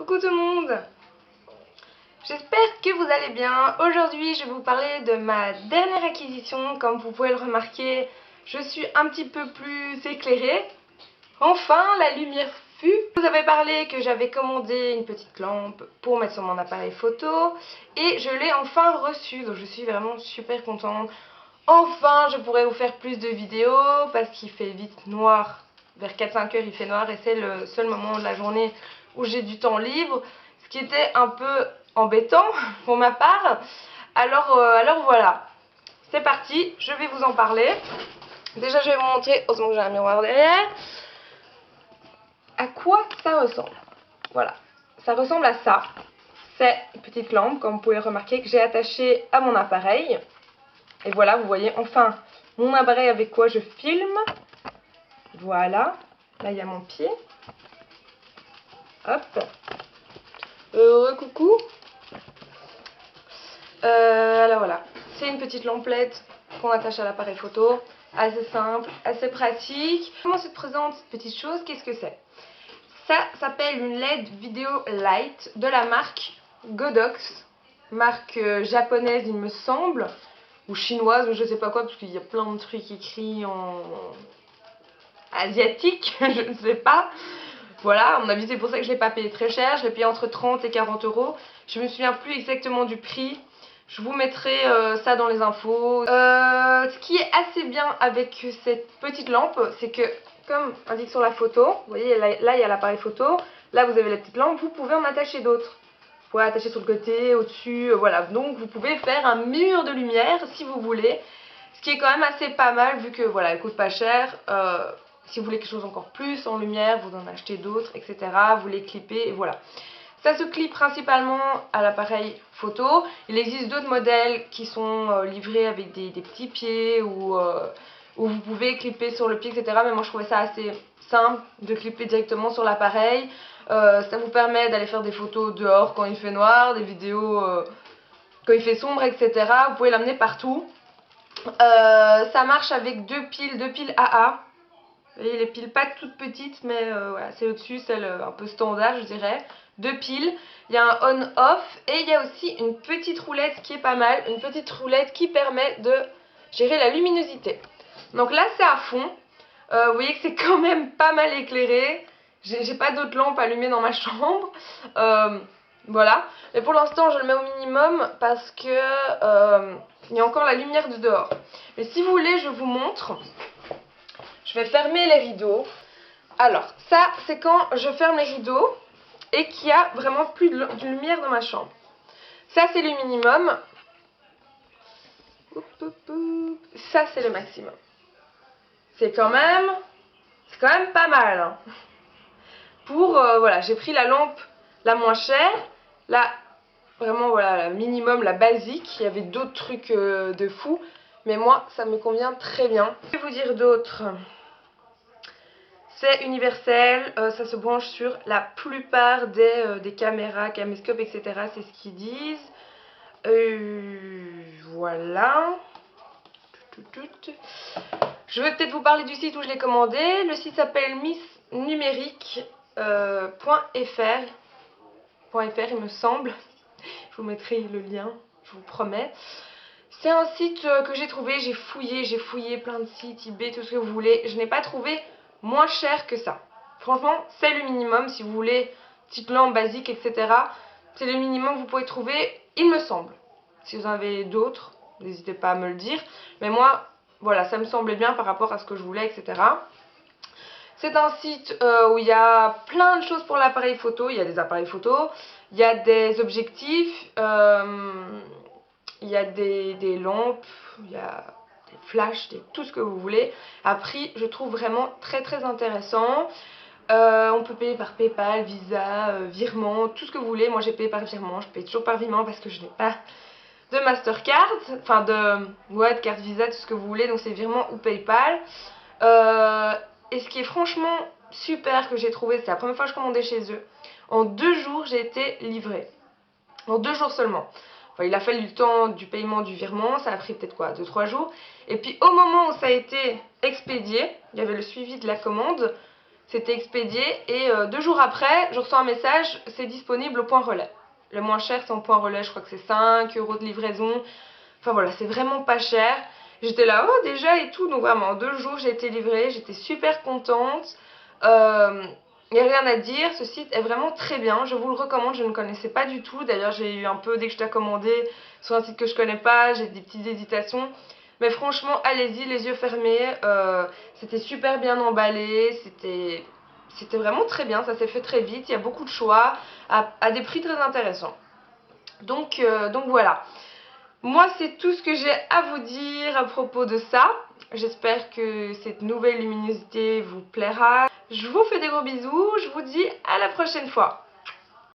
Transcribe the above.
Coucou tout le monde, j'espère que vous allez bien. Aujourd'hui je vais vous parler de ma dernière acquisition. Comme vous pouvez le remarquer, je suis un petit peu plus éclairée. Enfin la lumière fut. Je vous avais parlé que j'avais commandé une petite lampe pour mettre sur mon appareil photo et je l'ai enfin reçue, donc je suis vraiment super contente. Enfin je pourrai vous faire plus de vidéos parce qu'il fait vite noir. Vers 4-5 heures il fait noir et c'est le seul moment de la journée où j'ai du temps libre, ce qui était un peu embêtant pour ma part. Alors voilà, c'est parti, je vais vous en parler. Déjà je vais vous montrer, heureusement que j'ai un miroir derrière, à quoi ça ressemble. Voilà, ça ressemble à ça. C'est une petite lampe, comme vous pouvez le remarquer, que j'ai attachée à mon appareil. Et voilà, vous voyez enfin mon appareil avec quoi je filme. Voilà, là il y a mon pied. Hop. Coucou. Alors voilà, c'est une petite lamplette qu'on attache à l'appareil photo. Assez simple, assez pratique. Comment se présente cette petite chose? Qu'est-ce que c'est? Ça s'appelle une LED Video Light de la marque Godox. Marque japonaise il me semble. Ou chinoise, ou je sais pas quoi, parce qu'il y a plein de trucs écrits en asiatique, je ne sais pas. Voilà, à mon avis c'est pour ça que je ne l'ai pas payé très cher, je l'ai payé entre 30 et 40 euros. Je me souviens plus exactement du prix, je vous mettrai ça dans les infos. Ce qui est assez bien avec cette petite lampe, c'est que comme indique sur la photo, vous voyez là il y a l'appareil photo, là vous avez la petite lampe, vous pouvez en attacher d'autres. Vous pouvez attacher sur le côté, au-dessus, voilà. Donc vous pouvez faire un mur de lumière si vous voulez. Ce qui est quand même assez pas mal vu que voilà, elle coûte pas cher. Si vous voulez quelque chose encore plus en lumière, vous en achetez d'autres, etc. Vous les clippez et voilà. Ça se clip principalement à l'appareil photo. Il existe d'autres modèles qui sont livrés avec des petits pieds ou où vous pouvez clipper sur le pied, etc. Mais moi je trouvais ça assez simple de clipper directement sur l'appareil. Ça vous permet d'aller faire des photos dehors quand il fait noir, des vidéos quand il fait sombre, etc. Vous pouvez l'amener partout. Ça marche avec deux piles AA. Vous voyez les piles pas toutes petites, mais voilà, c'est au-dessus, celle un peu standard je dirais. Deux piles, il y a un on-off et il y a aussi une petite roulette qui est pas mal. Une petite roulette qui permet de gérer la luminosité. Donc là c'est à fond. Vous voyez que c'est quand même pas mal éclairé. J'ai pas d'autres lampes allumées dans ma chambre. Voilà. Mais pour l'instant je le mets au minimum parce que il y a encore la lumière de dehors. Mais si vous voulez je vous montre. Je vais fermer les rideaux. Alors ça c'est quand je ferme les rideaux et qu'il y a vraiment plus de lumière dans ma chambre. Ça c'est le minimum. Ça c'est le maximum. C'est quand même pas mal hein. Pour voilà, j'ai pris la lampe la moins chère, la vraiment voilà, la minimum, la basique. Il y avait d'autres trucs de fou, mais moi ça me convient très bien. Je vais vous dire d'autres. C'est universel, ça se branche sur la plupart des caméras, caméscopes, etc. C'est ce qu'ils disent. Voilà. Je vais peut-être vous parler du site où je l'ai commandé. Le site s'appelle missnumérique.fr. il me semble. Je vous mettrai le lien, je vous promets. C'est un site que j'ai trouvé, j'ai fouillé plein de sites, eBay, tout ce que vous voulez. Je n'ai pas trouvé moins cher que ça. Franchement, c'est le minimum si vous voulez petite lampe basique, etc. C'est le minimum que vous pouvez trouver, il me semble. Si vous en avez d'autres, n'hésitez pas à me le dire. Mais moi, voilà, ça me semblait bien par rapport à ce que je voulais, etc. C'est un site où il y a plein de choses pour l'appareil photo. Il y a des appareils photo, il y a des objectifs, il y a des lampes, il y a des flashs, tout ce que vous voulez. À prix, je trouve vraiment très très intéressant. On peut payer par PayPal, Visa, virement, tout ce que vous voulez. Moi j'ai payé par virement, je paye toujours par virement parce que je n'ai pas de Mastercard, enfin de carte Visa, tout ce que vous voulez. Donc c'est virement ou PayPal. Et ce qui est franchement super que j'ai trouvé, c'est la première fois que je commandais chez eux. En 2 jours, j'ai été livrée. En 2 jours seulement. Enfin, il a fallu le temps du paiement du virement, ça a pris peut-être quoi, 2-3 jours. Et puis au moment où ça a été expédié, il y avait le suivi de la commande, c'était expédié et 2 jours après, je reçois un message, c'est disponible au point relais. Le moins cher, c'est en point relais, je crois que c'est 5 € de livraison. Enfin voilà, c'est vraiment pas cher. J'étais là, oh déjà et tout, donc vraiment en 2 jours j'ai été livrée, j'étais super contente. Il n'y a rien à dire, ce site est vraiment très bien, je vous le recommande, je ne connaissais pas du tout. D'ailleurs j'ai eu un peu, dès que je t'ai commandé sur un site que je connais pas, j'ai des petites hésitations. Mais franchement, allez-y, les yeux fermés, c'était super bien emballé, c'était vraiment très bien, ça s'est fait très vite, il y a beaucoup de choix, à des prix très intéressants. Donc voilà. Moi, c'est tout ce que j'ai à vous dire à propos de ça. J'espère que cette nouvelle luminosité vous plaira. Je vous fais des gros bisous, je vous dis à la prochaine fois.